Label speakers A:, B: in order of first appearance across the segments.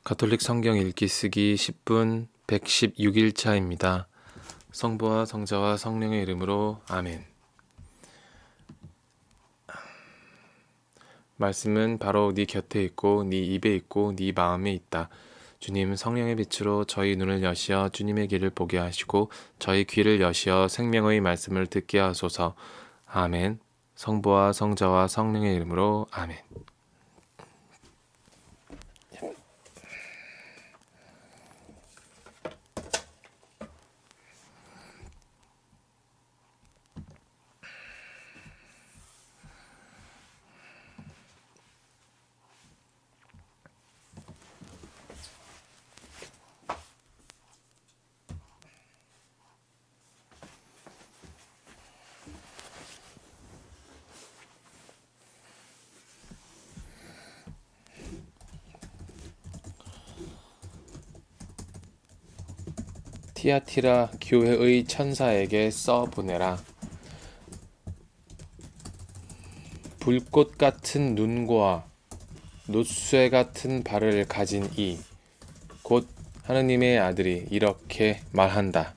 A: 가톨릭 성경 읽기 쓰기 10분 116일차입니다. 성부와 성자와 성령의 이름으로 아멘. 말씀은 바로 네 곁에 있고 네 입에 있고 네 마음에 있다. 주님, 성령의 빛으로 저희 눈을 여시어 주님의 길을 보게 하시고 저희 귀를 여시어 생명의 말씀을 듣게 하소서. 아멘. 성부와 성자와 성령의 이름으로 아멘. 티아티라 교회의 천사에게 써 보내라. 불꽃 같은 눈과 놋쇠 같은 발을 가진 이, 곧 하느님의 아들이 이렇게 말한다.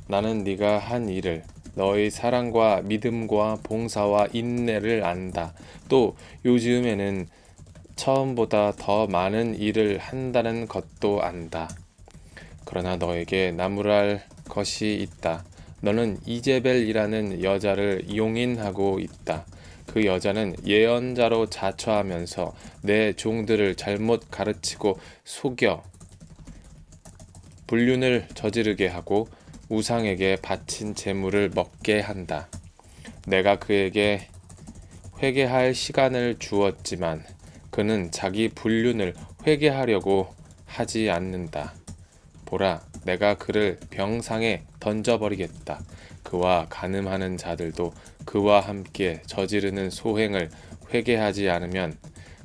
A: 나는 네가 한 일을, 너의 사랑과 믿음과 봉사와 인내를 안다. 또 요즘에는 처음보다 더 많은 일을 한다는 것도 안다. 그러나 너에게 나무랄 것이 있다. 너는 이제벨이라는 여자를 용인하고 있다. 그 여자는 예언자로 자처하면서 내 종들을 잘못 가르치고 속여 불륜을 저지르게 하고 우상에게 바친 재물을 먹게 한다. 내가 그에게 회개할 시간을 주었지만 그는 자기 불륜을 회개하려고 하지 않는다. 보라, 내가 그를 병상에 던져버리겠다. 그와 간음하는 자들도 그와 함께 저지르는 소행을 회개하지 않으면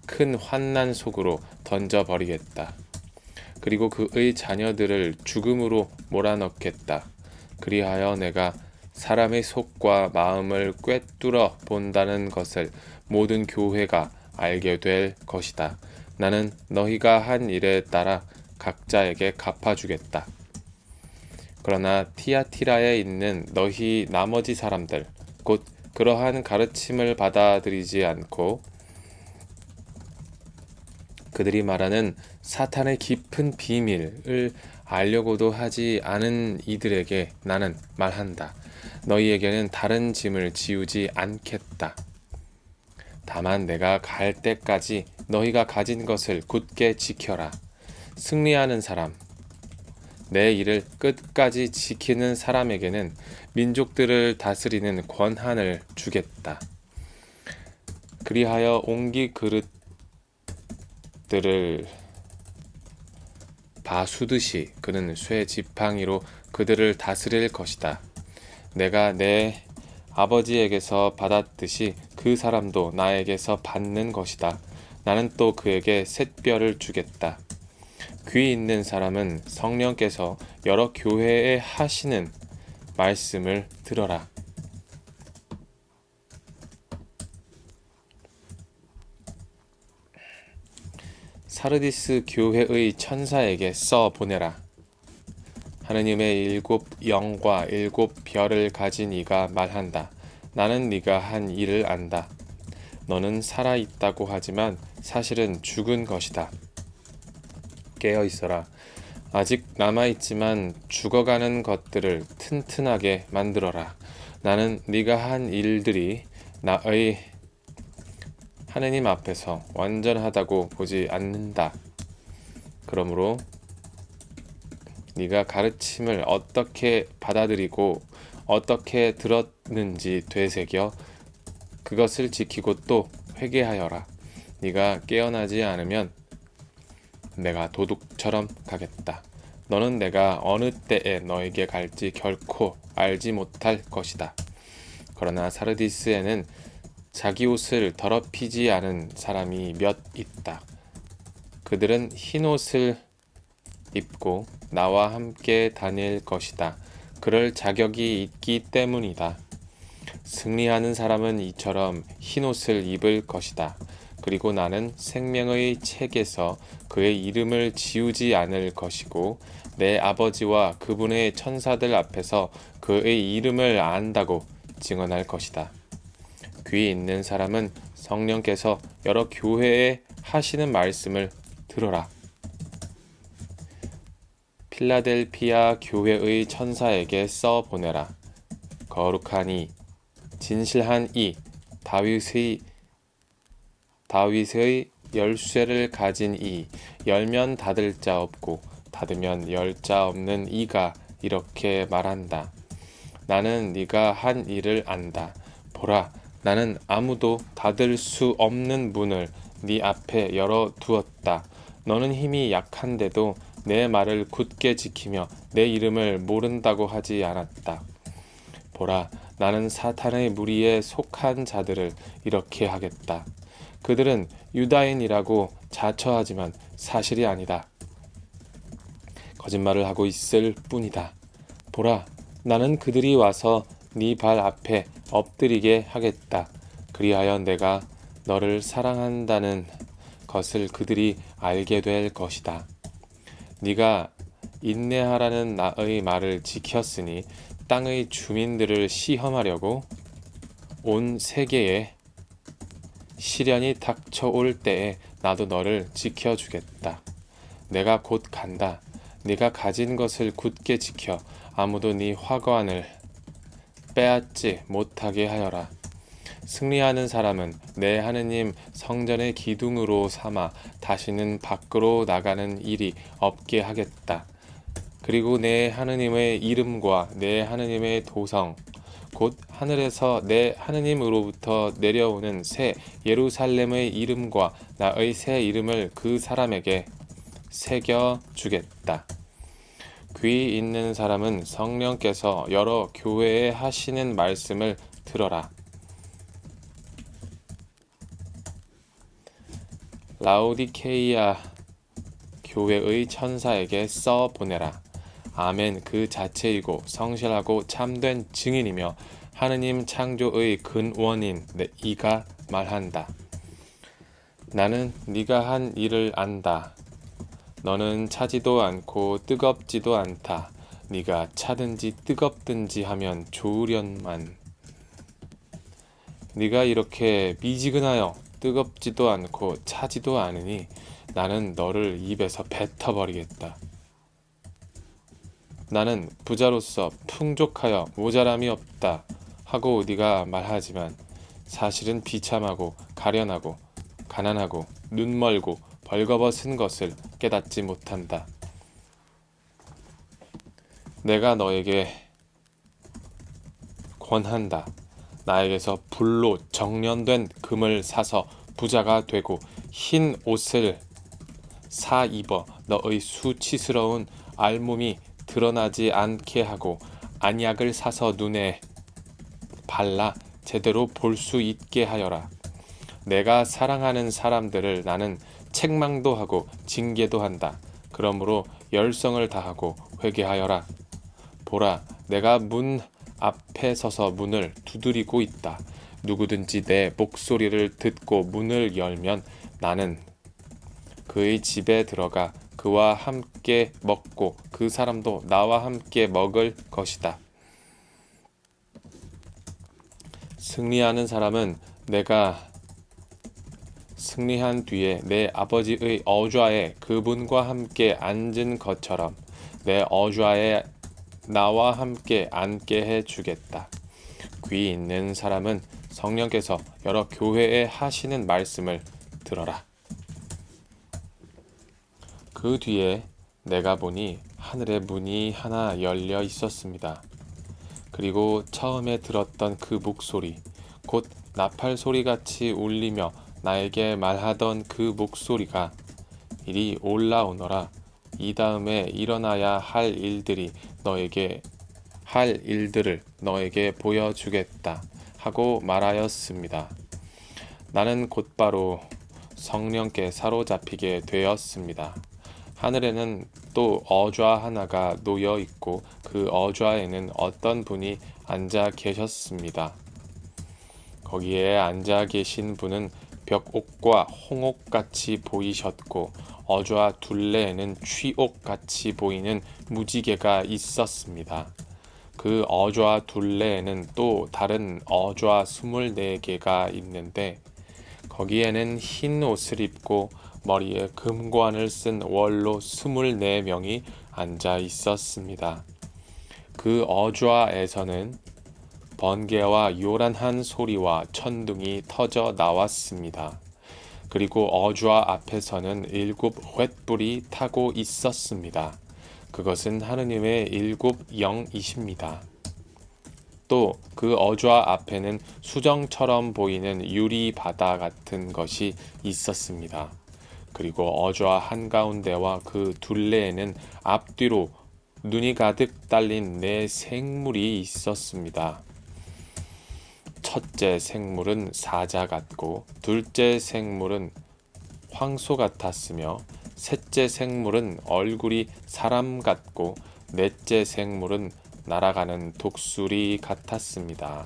A: 큰 환난 속으로 던져버리겠다. 그리고 그의 자녀들을 죽음으로 몰아넣겠다. 그리하여 내가 사람의 속과 마음을 꿰뚫어 본다는 것을 모든 교회가 알게 될 것이다. 나는 너희가 한 일에 따라 각자에게 갚아주겠다. 그러나 티아티라에 있는 너희 나머지 사람들, 곧 그러한 가르침을 받아들이지 않고 그들이 말하는 사탄의 깊은 비밀을 알려고도 하지 않은 이들에게 나는 말한다. 너희에게는 다른 짐을 지우지 않겠다. 다만 내가 갈 때까지 너희가 가진 것을 굳게 지켜라. 승리하는 사람, 내 일을 끝까지 지키는 사람에게는 민족들을 다스리는 권한을 주겠다. 그리하여 옹기 그릇들을 바수듯이 그는 쇠 지팡이로 그들을 다스릴 것이다. 내가 내 아버지에게서 받았듯이 그 사람도 나에게서 받는 것이다. 나는 또 그에게 샛별을 주겠다. 귀 있는 사람은 성령께서 여러 교회에 하시는 말씀을 들어라. 사르디스 교회의 천사에게 써 보내라. 하느님의 7 영과 7 별을 가진 이가 말한다. 나는 네가 한 일을 안다. 너는 살아 있다고 하지만 사실은 죽은 것이다. 깨어 있어라. 아직 남아있지만 죽어가는 것들을 튼튼하게 만들어라. 나는 네가 한 일들이 나의 하느님 앞에서 완전하다고 보지 않는다. 그러므로 네가 가르침을 어떻게 받아들이고 어떻게 들었는지 되새겨 그것을 지키고 또 회개하여라. 네가 깨어나지 않으면 내가 도둑처럼 가겠다. 너는 내가 어느 때에 너에게 갈지 결코 알지 못할 것이다. 그러나 사르디스에는 자기 옷을 더럽히지 않은 사람이 몇 있다. 그들은 흰 옷을 입고 나와 함께 다닐 것이다. 그럴 자격이 있기 때문이다. 승리하는 사람은 이처럼 흰 옷을 입을 것이다. 그리고 나는 생명의 책에서 그의 이름을 지우지 않을 것이고 내 아버지와 그분의 천사들 앞에서 그의 이름을 안다고 증언할 것이다. 귀 있는 사람은 성령께서 여러 교회에 하시는 말씀을 들어라. 필라델피아 교회의 천사에게 써 보내라. 거룩한 이, 진실한 이, 다윗의 열쇠를 가진 이, 열면 닫을 자 없고 닫으면 열 자 없는 이가 이렇게 말한다. 나는 네가 한 일을 안다. 보라, 나는 아무도 닫을 수 없는 문을 네 앞에 열어 두었다. 너는 힘이 약한데도 내 말을 굳게 지키며 내 이름을 모른다고 하지 않았다. 보라, 나는 사탄의 무리에 속한 자들을 이렇게 하겠다. 그들은 유다인이라고 자처하지만 사실이 아니다. 거짓말을 하고 있을 뿐이다. 보라, 나는 그들이 와서 네 발 앞에 엎드리게 하겠다. 그리하여 내가 너를 사랑한다는 것을 그들이 알게 될 것이다. 네가 인내하라는 나의 말을 지켰으니 땅의 주민들을 시험하려고 온 세계에 시련이 닥쳐올 때에 나도 너를 지켜주겠다. 내가 곧 간다. 네가 가진 것을 굳게 지켜 아무도 네 화관을 빼앗지 못하게 하여라. 승리하는 사람은 내 하느님 성전의 기둥으로 삼아 다시는 밖으로 나가는 일이 없게 하겠다. 그리고 내 하느님의 이름과 내 하느님의 도성 곧 하늘에서 내 하느님으로부터 내려오는 새 예루살렘의 이름과 나의 새 이름을 그 사람에게 새겨 주겠다. 귀 있는 사람은 성령께서 여러 교회에 하시는 말씀을 들어라. 라오디케이아 교회의 천사에게 써 보내라. 아멘 그 자체이고 성실하고 참된 증인이며 하느님 창조의 근원인 이가 말한다. 나는 네가 한 일을 안다. 너는 차지도 않고 뜨겁지도 않다. 네가 차든지 뜨겁든지 하면 좋으련만. 네가 이렇게 미지근하여 뜨겁지도 않고 차지도 않으니 나는 너를 입에서 뱉어버리겠다. 나는 부자로서 풍족하여 모자람이 없다 하고 네가 말하지만 사실은 비참하고 가련하고 가난하고 눈멀고 벌거벗은 것을 깨닫지 못한다. 내가 너에게 권한다. 나에게서 불로 정련된 금을 사서 부자가 되고 흰 옷을 사 입어 너의 수치스러운 알몸이 드러나지 않게 하고 안약을 사서 눈에 발라 제대로 볼 수 있게 하여라. 내가 사랑하는 사람들을 나는 책망도 하고 징계도 한다. 그러므로 열성을 다하고 회개하여라. 보라, 내가 문 앞에 서서 문을 두드리고 있다. 누구든지 내 목소리를 듣고 문을 열면 나는 그의 집에 들어가 그와 함께 먹고 그 사람도 나와 함께 먹을 것이다. 승리하는 사람은 내가 승리한 뒤에 내 아버지의 어좌에 그분과 함께 앉은 것처럼 내 어좌에 나와 함께 앉게 해 주겠다. 귀 있는 사람은 성령께서 여러 교회에 하시는 말씀을 들어라. 그 뒤에 내가 보니 하늘의 문이 하나 열려 있었습니다. 그리고 처음에 들었던 그 목소리, 곧 나팔 소리같이 울리며 나에게 말하던 그 목소리가 이리 올라오너라. 이 다음에 일어나야 할 일들을 너에게 보여주겠다 하고 말하였습니다. 나는 곧바로 성령께 사로잡히게 되었습니다. 하늘에는 또 어좌 하나가 놓여 있고 그 어좌에는 어떤 분이 앉아 계셨습니다. 거기에 앉아 계신 분은 벽옥과 홍옥같이 보이셨고 어좌 둘레에는 취옥같이 보이는 무지개가 있었습니다. 그 어좌 둘레에는 또 다른 어좌 24개가 있는데 거기에는 흰 옷을 입고 머리에 금관을 쓴 원로 24명이 앉아 있었습니다. 그 어좌에서는 번개와 요란한 소리와 천둥이 터져 나왔습니다. 그리고 어좌 앞에서는 7 횃불이 타고 있었습니다. 그것은 하느님의 7 영이십니다. 또 그 어좌 앞에는 수정처럼 보이는 유리 바다 같은 것이 있었습니다. 그리고 어좌 한가운데와 그 둘레에는 앞뒤로 눈이 가득 달린 4 생물이 있었습니다. 첫째 생물은 사자 같고 둘째 생물은 황소 같았으며 셋째 생물은 얼굴이 사람 같고 넷째 생물은 날아가는 독수리 같았습니다.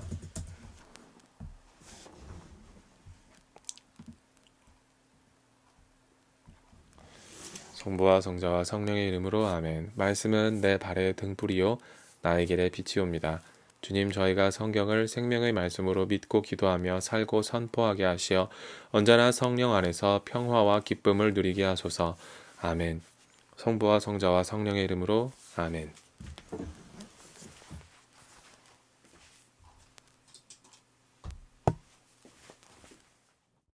A: 성부와 성자와 성령의 이름으로 아멘. 말씀은 내 발의 등불이요 나의 길의 빛이옵니다. 주님, 저희가 성경을 생명의 말씀으로 믿고 기도하며 살고 선포하게 하시어 언제나 성령 안에서 평화와 기쁨을 누리게 하소서. 아멘. 성부와 성자와 성령의 이름으로 아멘.